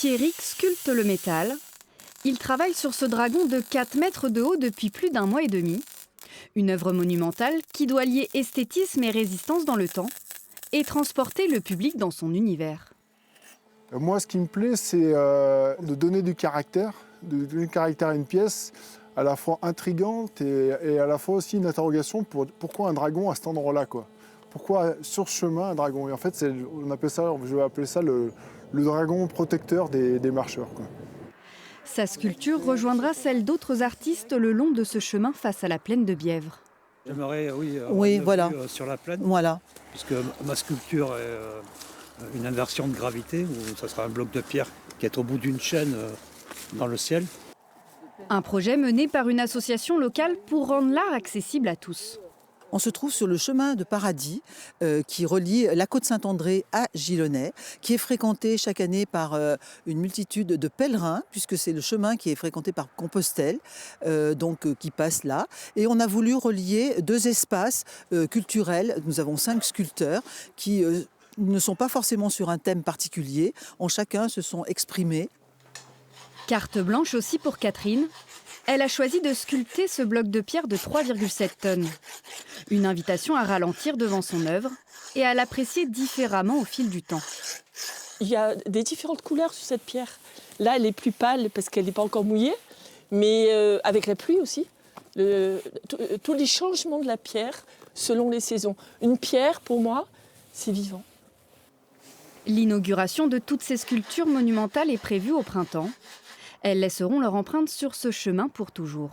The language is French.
Pierrick sculpte le métal. Il travaille sur ce dragon de 4 mètres de haut depuis plus d'1 mois et demi. Une œuvre monumentale qui doit lier esthétisme et résistance dans le temps et transporter le public dans son univers. Moi, ce qui me plaît, c'est de donner du caractère, à une pièce à la fois intrigante et à la fois aussi une interrogation pour pourquoi un dragon à cet endroit-là, quoi. Pourquoi sur ce chemin un dragon? Et en fait, je vais appeler ça le dragon protecteur des marcheurs, quoi. Sa sculpture rejoindra celle d'autres artistes le long de ce chemin face à la plaine de Bièvre. J'aimerais, Oui, voilà. sur la plaine, Voilà. puisque ma sculpture est une inversion de gravité, où ça sera un bloc de pierre qui est au bout d'une chaîne dans le ciel. Un projet mené par une association locale pour rendre l'art accessible à tous. On se trouve sur le chemin de Paradis qui relie la côte Saint-André à Gilonnet, qui est fréquenté chaque année par une multitude de pèlerins, puisque c'est le chemin qui est fréquenté par Compostelle, qui passe là. Et on a voulu relier 2 espaces culturels. Nous avons 5 sculpteurs qui ne sont pas forcément sur un thème particulier. Chacun se sont exprimés. Carte blanche aussi pour Catherine. Elle a choisi de sculpter ce bloc de pierre de 3,7 tonnes. Une invitation à ralentir devant son œuvre et à l'apprécier différemment au fil du temps. Il y a des différentes couleurs sur cette pierre. Là, elle est plus pâle parce qu'elle n'est pas encore mouillée, mais avec la pluie aussi. Tous les changements de la pierre selon les saisons. Une pierre, pour moi, c'est vivant. L'inauguration de toutes ces sculptures monumentales est prévue au printemps. Elles laisseront leur empreinte sur ce chemin pour toujours.